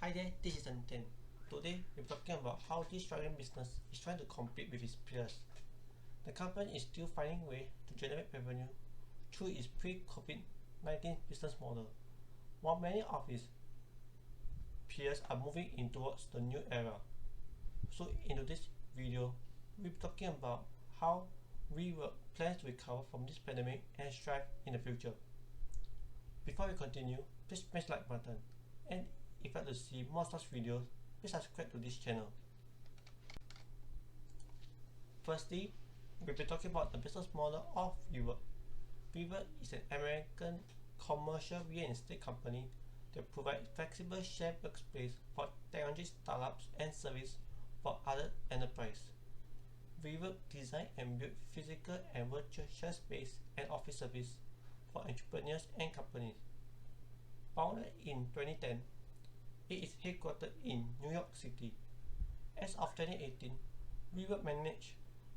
Hi there, this is Ten. Today we're talking about how this struggling business is trying to compete with its peers. The company is still finding ways to generate revenue through its pre-COVID-19 business model, while many of its peers are moving in towards the new era. So in this video, we'll be talking about how WeWork plans to recover from this pandemic and strive in the future. Before we continue, please smash the like button, and if you'd like to see more such videos, please subscribe to this channel. Firstly, we'll be talking about the business model of WeWork. WeWork is an American commercial real estate company that provides flexible shared workspace for technology startups and service for other enterprises. WeWork design and build physical and virtual share space and office service for entrepreneurs and companies. Founded in 2010, it is headquartered in New York City. As of 2018, WeWork managed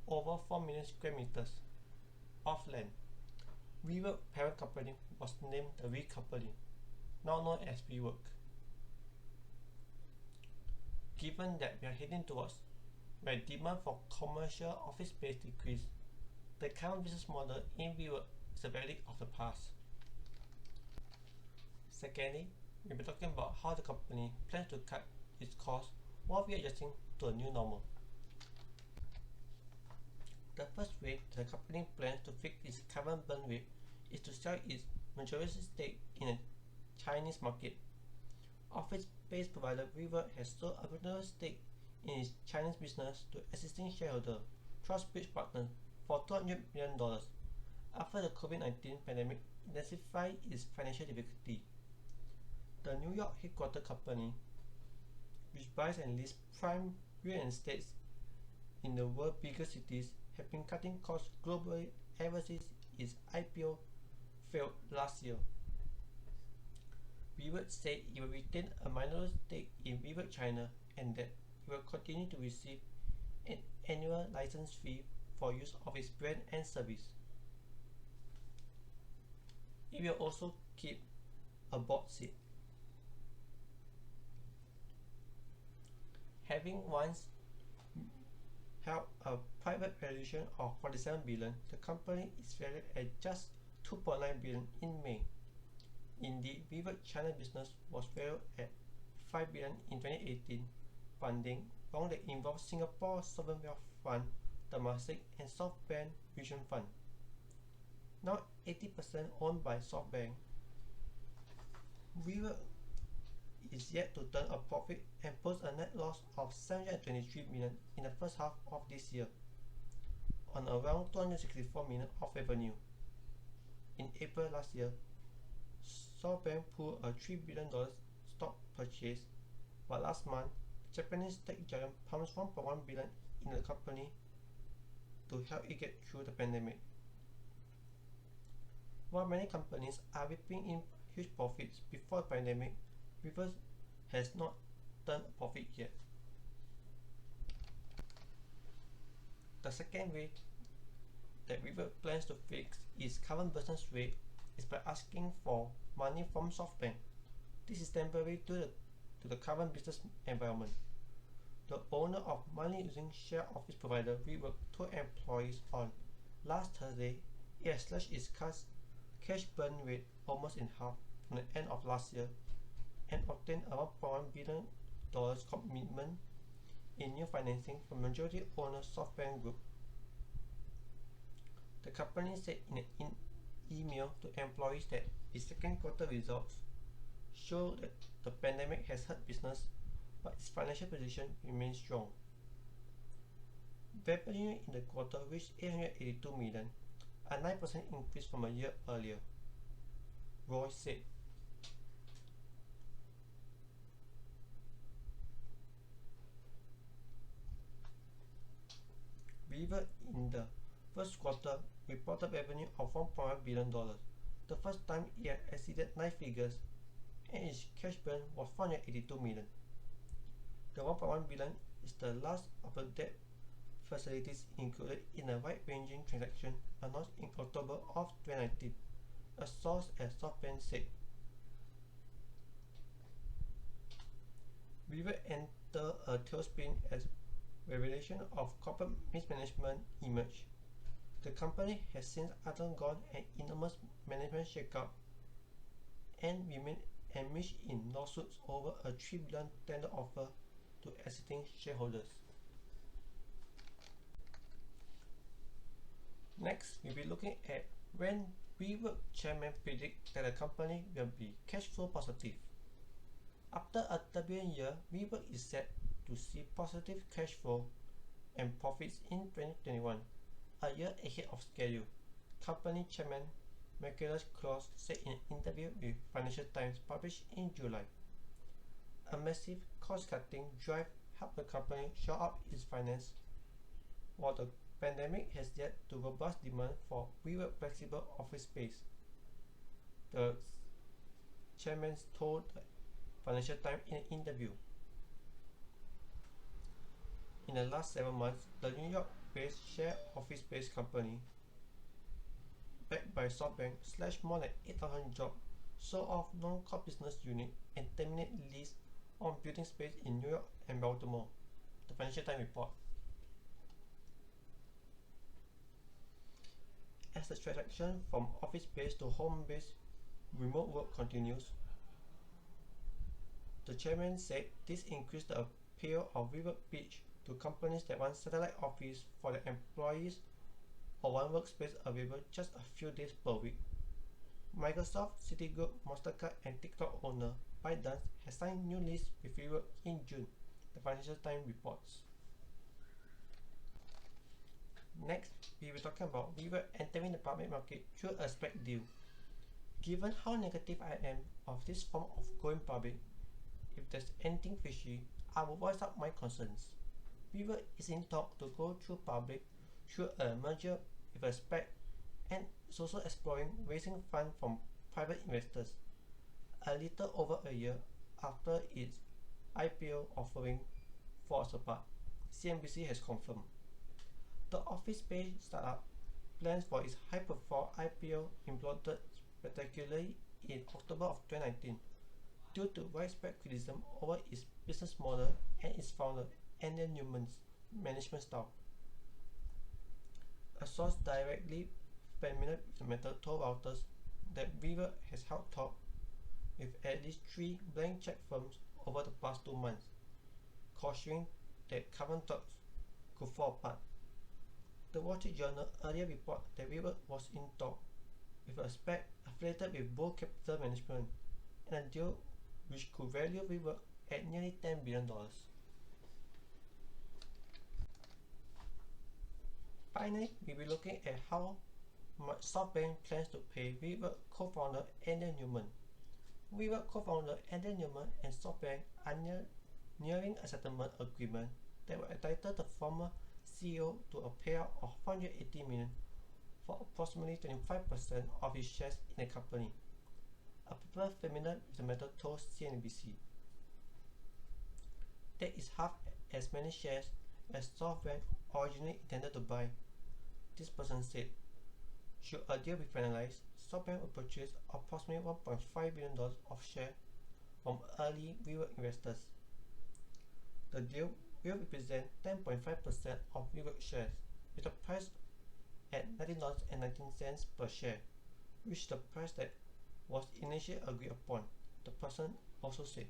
over 4 million square meters of land. WeWork parent company was named the We Company, now known as WeWork. Given that we are heading towards where demand for commercial office space decrease, the current business model in WeWork is a relic of the past. Secondly, we'll be talking about how the company plans to cut its costs while readjusting to a new normal. The first way the company plans to fix its current burn rate is to sell its majority stake in the Chinese market. Office space provider WeWork has sold a minority stake in its Chinese business to existing shareholder TrustBridge Partners for $200 million after the COVID-19 pandemic intensified its financial difficulty. The New York headquartered company, which buys and leases prime real estate in the world's biggest cities, have been cutting costs globally ever since its IPO failed last year. WeWork said it will retain a minority stake in WeWork China and that it will continue to receive an annual license fee for use of its brand and service. It will also keep a board seat. Having once held a private valuation of $47 billion, the company is valued at just $2.9 billion in May. Indeed, WeWork China business was valued at $5 billion in 2018. Funding round that involved Singapore Sovereign Wealth Fund, Temasek, and SoftBank Vision Fund. Now 80% owned by SoftBank, WeWork is yet to turn a profit and post a net loss of $723 million in the first half of this year, on around $264 million of revenue. In April last year, SoftBank pulled a $3 billion stock purchase, but last month, Japanese tech giant pumped $1.1 billion in the company to help it get through the pandemic. While many companies are reaping in huge profits before the pandemic, WeWork has not turned a profit yet. The second way that WeWork plans to fix its current business rate is by asking for money from SoftBank. This is temporary due to the current business environment. The owner of money-losing share office provider WeWork told employees on last Thursday it has slashed its cash burn rate almost in half from the end of last year and obtained a $1.1 billion commitment in new financing from majority owner SoftBank Group. The company said in an email to employees that its second quarter results show that the pandemic has hurt business, but its financial position remains strong. Revenue in the quarter reached $882 million, a 9% increase from a year earlier, Roy said. WeWork in the first quarter reported revenue of $1.1 billion, the first time it had exceeded 9 figures, and its cash burn was $482 million. The $1.1 billion is the last of the debt facilities included in a wide-ranging transaction announced in October of 2019, a source at SoftBank said. WeWork entered a tailspin as revelation of corporate mismanagement emerged. The company has since undergone an enormous management shakeup and remained enmeshed in lawsuits over a $3 billion tender offer to existing shareholders. Next, we'll be looking at when WeWork chairman predicts that the company will be cash flow positive. After a turbulent year, WeWork is set to see positive cash flow and profits in 2021, a year ahead of schedule. Company chairman Michael Claus said in an interview with Financial Times published in July. A massive cost-cutting drive helped the company shore up its finance, while the pandemic has led to robust demand for WeWork flexible office space. The chairman told the Financial Times in an interview. In the last 7 months, the New York-based shared office space company, backed by SoftBank, slashed more than 8,000 jobs, sold off non-core business units, and terminated lease on building space in New York and Baltimore, the Financial Times report. As the transition from office space to home-based remote work continues, the chairman said this increased the appeal of WeWork pitch to companies that want satellite office for their employees or one workspace available just a few days per week. Microsoft, Citigroup, Mastercard, and TikTok owner ByteDance has signed new lease with WeWork in June, the Financial Times reports. Next, we will be talking about WeWork entering the public market through a SPAC deal. Given how negative I am of this form of going public, if there's anything fishy, I will voice out my concerns. WeWork is in talk to go through public through a merger with a SPAC and is also exploring raising funds from private investors. A little over a year after its IPO offering falls apart, CNBC has confirmed. The office space startup plans for its high-profile IPO imploded spectacularly in October of 2019 due to widespread criticism over its business model and its founder, Andy Newman's management style. A source directly familiar with the matter told Reuters that WeWork has held talks with at least 3 blank check firms over the past 2 months, cautioning that current talks could fall apart. The Wall Street Journal earlier reported that WeWork was in talk with a SPAC affiliated with Bull Capital Management and a deal which could value WeWork at nearly $10 billion. Finally, we will be looking at how much SoftBank plans to pay WeWork co-founder Andy Newman. WeWork co-founder Andy Newman and SoftBank are nearing a settlement agreement that will entitle the former CEO to a payout of $480 million for approximately 25% of his shares in the company. A people familiar with the matter told CNBC. That is half as many shares as SoftBank originally intended to buy, this person said. Should a deal be finalized, SoftBank will purchase approximately $1.5 billion of shares from early WeWork investors. The deal will represent 10.5% of WeWork shares, with a price at $19.19 per share, which is the price that was initially agreed upon, the person also said.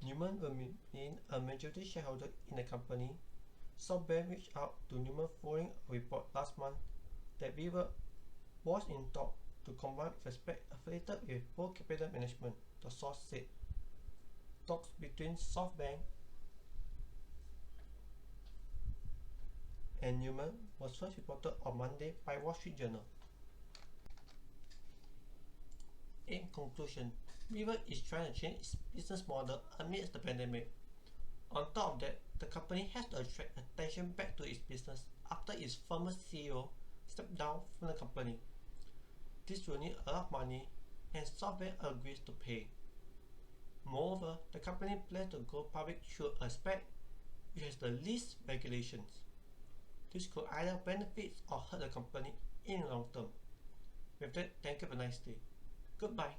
Newman will remain a majority shareholder in the company. SoftBank reached out to Newman following a report last month that WeWork was in talk to combine with a SPAC affiliated with Bull Capital Management, the source said. Talks between SoftBank and Newman was first reported on Monday by Wall Street Journal. In conclusion, WeWork is trying to change its business model amidst the pandemic. On top of that, the company has to attract attention back to its business after its former CEO stepped down from the company. This will need a lot of money, and SoftBank agrees to pay. Moreover, the company plans to go public through a SPAC which has the least regulations. This could either benefit or hurt the company in the long term. With that, thank you for a nice day. Goodbye.